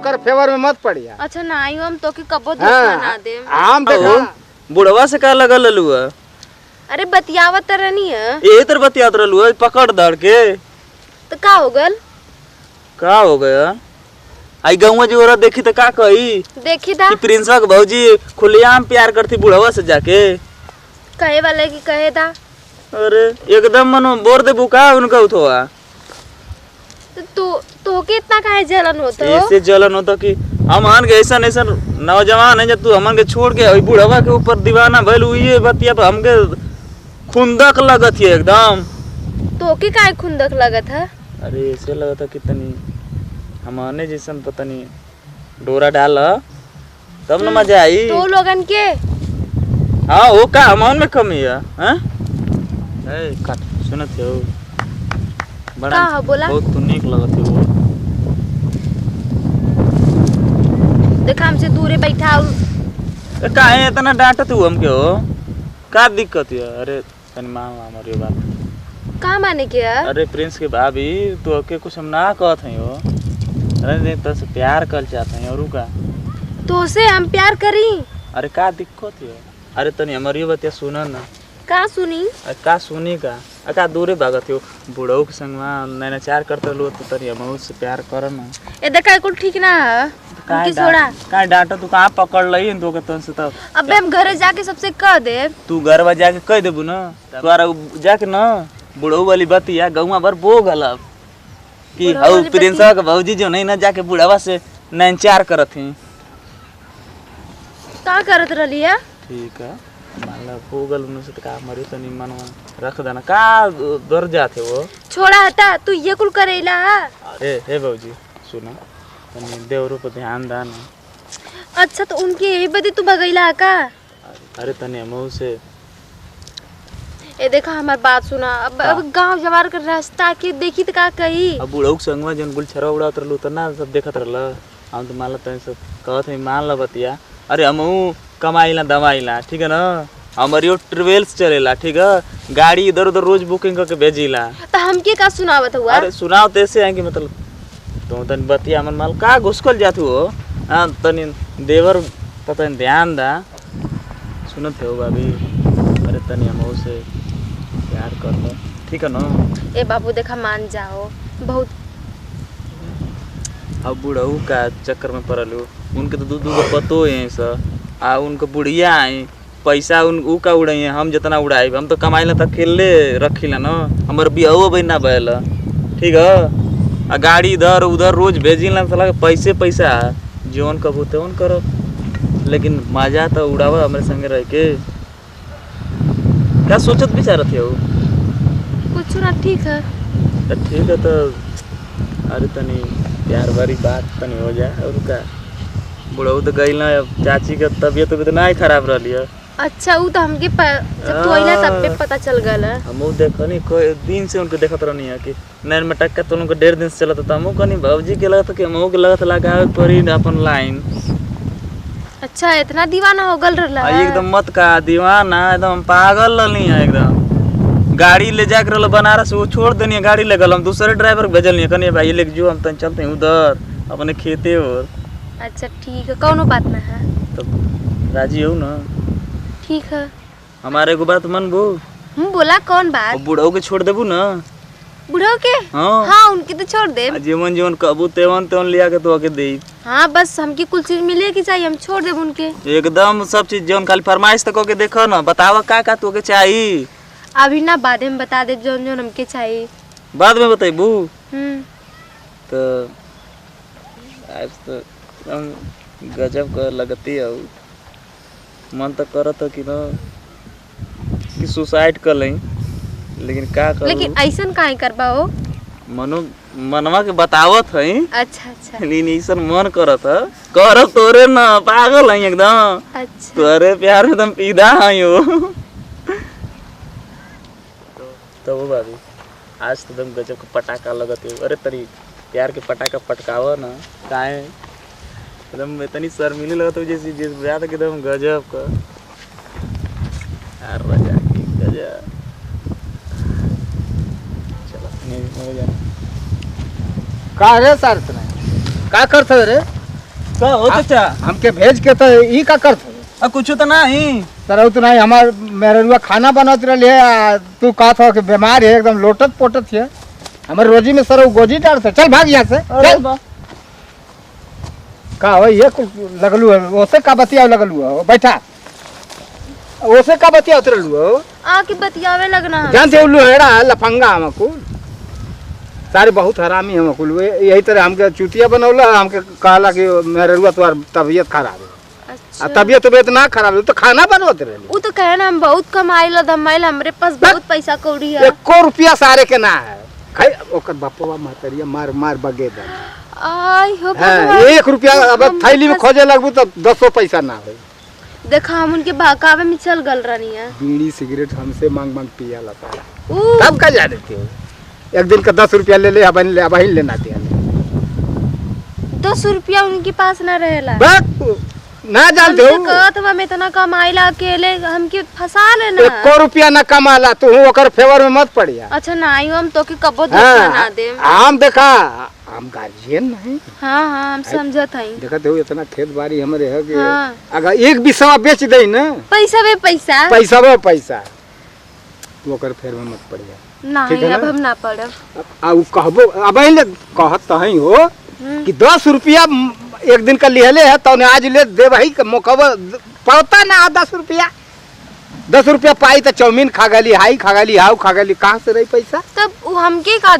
ओकर फेवर में मत पड़िया। अच्छा ना आइयो हम तो के कबो धोखा ना दे। हम देखा बुढ़वा से का लगल ललुआ। अरे बतियावत रहनी है यही तर बतियात रहलुआ पकड़ धड़ के। तो का हो गल? का हो गया? आई गौवा जी औरत देखी तो का कही? देखी था कि प्रिंसवा के भौजी खुलेआम प्यार करती बुढ़वा से जाके। कहे वाले की कहे था। अरे एकदम मनो बोर दे बुका उनका उठवा। तो के इतना काहे जलन होता? ऐसे जलन होता कि हम हन के ऐसा नौजवान है जब तू हमन के छोड़ के बुढ़वा के ऊपर दीवाना भइल ये बतिया तो हमके खुंदक लगत है एकदम। तो के काहे खुंदक लगत है? अरे ऐसे लगता कितनी हमने जैसन पता नहीं डोरा डाल तब न मजा आई। तो लोगन के हाँ वो का हमन में कमी है। हैं सुनत हो बड़ा का बोला? बहुत तो नीक लगत है वो। देखा हमसे दूरे बैठा काहे इतना डांटत हूँ हमके हो? का दिक्कत है? अरे तनी मान हमारी बात। का माने के है? अरे प्रिंस के भाभी तो के कुछ हम ना कहत हई हो। अरे नहीं तो से प्यार कर चाहते हैं और का तो से हम प्यार करी। अरे का दिक्कत है? अरे तनी हमारी बतिया सुना ना। का सुनी? का सुनी का दूरे भागत हो बुढ़ऊ के संग में नैनाचार करते लो तो तनी हम से प्यार कर ना। ए देखा कुल ठीक ना है उनकी छोड़ा। का डांटा तू कहां पकड़ लई तो के तन से तो अबे हम घरे जाके सबसे कह दे। तू घरवा जाके कह देबू ना तोरा जाके ना बुढ़ऊ वाली बतिया गौवा भर बो गलब कि हौ प्रिंसवा के भौजी जो नहीं ना जाके बुढ़वा से नैनचार करत ही। का करत रहली है? ठीक है माला हो गल उन से का मरी तो नहीं मनवा रख देना का डर जाते वो। छोड़ा हटा तू ये कुल करेला है। अरे हे भौजी सुना तनी देवरो पे ध्यान देना। अच्छा तो उनके यही बदी तू भगैला है का? अरे तनी हमहू से ए देखा हमार बात सुना। अब गांव जवार कर रास्ता के देखी तो का कही। अब बुढ़ऊ संगवा जन गुलछरा उड़ात रहलू त ना सब देखत रहल। हम तो माला तनी सब कहत है मान ल बतिया। अरे हमहू कमाइला दवाइला ठीक है ना। हमारी ट्रेवल्स चलेला ठीक है गाड़ी इधर उधर रोज बुकिंग करके भेजिला। तो हमके का सुनावत हुआ? अरे सुनाओ तो ऐसे है कि मतलब तो तनी बतिया मन माल का घुसकल जातू हो। हां तनी देवर पता नहीं ध्यान दा सुनत हो भाभी। अरे तनी हमहू से प्यार कर लो ठीक है ना। ए बाबू देखा मान जाओ बहुत। अब बुढ़ऊ का चक्कर में पड़ल उनके तो दूध को पतो है सर आ उनको बुढ़िया आई पैसा उ का उड़ाई हम जितना उड़ाई हम तो कमाइला तक खेलले रखिला ना। हमार बियाहो बना बैल ठीक है आ गाड़ी इधर उधर रोज भेजिला साला पैसा जोन कबू तोन करो लेकिन मजा तो उड़ावा हमारे संगे रह के। क्या सोचत विचारत हो? कुछ ना ठीक है। तो ठीक है तो अरे तनी प्यार भरी बात तनी हो जाए और का बुढ़ऊ तो गई ना चाची का तबीयत तो ना खराब रही है। अच्छा वो तो हमके जब तू आइला तब पे पता चल गल है। हम देखो नहीं कोई दिन से उनको देखत रहनी है कि नैन में टक्का तो उनको 1.5 दिन से चलता था। हमको कनी भौजी के लगता कि हमको लगत लगावे पड़ी अपन लाइन। अच्छा इतना दीवाना हो गल रहला है? एकदम मत का दीवाना एकदम पागल रहनी है एकदम। गाड़ी ले जाकर रहल बनारस वो छोड़ देनी है गाड़ी ले गल हम दूसरे ड्राइवर भेजल नहीं कनी भाई लेके जो हम तन चलते हैं उधर अपने खेते और। अच्छा ठीक है कौनो बात ना है। तो राजी हो ना? ठीक है हमारे को बात मन बो। बोला कौन बात? बुढ़ऊ के छोड़ देबू ना। बुढ़ऊ के? हाँ हाँ उनकी तो छोड़ दे। जीवन जीवन कबू तेवन तेवन लिया के तो आके दे। हाँ बस हमकी कुल चीज मिले की चाहिए हम छोड़ देब उनके एकदम सब चीज जोन खाली फरमाइश तक के देखो ना बतावा का तो के चाहिए। अभी ना बाद में बता दे जोन जोन हमके चाहिए। बाद में बताइबू? तो आज तो गजब का लगती है मन तो करत कि ना कि सुसाइड कर लें लेकिन का करूं। लेकिन ऐसन काहे करबा हो? मनवा के बतावत है। अच्छा अच्छा लेकिन ऐसा मन करत है कर तोरे ना पागल है एकदम। अच्छा तोरे प्यार में तुम पीदा है हो। तो वो भाभी आज तो तुम गजब का पटाखा लगत है। अरे तरी प्यार के पटाखा पटकावा ना काहे एकदम इतनी शर्मिली लगत हो जैसे जिस बात एकदम गजब का यार मजा की गजब। चलो नहीं हो जा का रे सर का करत रे? का हो चाचा हमके भेज के तो ई का करत आ कुछ तो नहीं सर तो नहीं हमार मेहरुआ खाना बनत रहे है तू कहत हो कि बीमार है एकदम लोटत पोटत है हमारे रोजी में सर गोजी डालते चल भाग यहाँ से अरे चल। का हो ये कुल लगलू है ओसे का बतिया लगलू है बैठा ओसे का बतिया उतरलू हो आके बतियावे लगना है। जानते उल्लू हेड़ा लफंगा हमको सारे बहुत हरामी हमको यही तरह हमके चुतिया बनौला हमके कहला कि मेहरुआ तुम्हार तबीयत खराब है अच्छा। तबीयत ना खराब है तो खाना बनवत रहे वो तो कहे ना हम बहुत कमाइल धमाइल हमरे पास बहुत पैसा कौड़ी है। एको रुपया सारे के ना है खाई ओकर बापवा महतरिया मार मार बगे दे आई हो हाँ, 1 रुपया अब थैली में खोजे लगबू तो 10 पैसा ना हो देखा हम उनके बहकावे में चल गल रही है। बीड़ी सिगरेट हमसे मांग मांग पिया लता ऊ तब का जा देते हो एक दिन का 10 रुपया ले अब लेना दिया 10 रुपया उनके पास ना रहेला। बस ना जानते हमसे हो कहत हम इतना कमाइला अकेले हमके फंसा लेना। 1 रुपया ना कमाला तू ओकर फेवर में मत पड़िया अच्छा नहीं हम तो के कबो धोखा ना दे। हम देखा हम गार्जियन नहीं हाँ हाँ हम समझत हई। देखते हो इतना खेत बाड़ी हमारे है कि हाँ। अगर एक बिसवा बेच दे ना पैसा वे पैसा पैसा वो पैसा तू ओकर फेर में मत पड़िया ठीक नहीं है अब ना? हम ना पड़ब। आ उ कहबो अब ले कहत तो ही हो कि 10 रुपया एक दिन का लिहले है तो आज ले दे भाई मौका पड़ता ना 10 रुपया 10 रुपया पाई तो चाउमीन खा गली हाई खा गली हाउ खा गली कहाँ से रही पैसा तब उ हमके का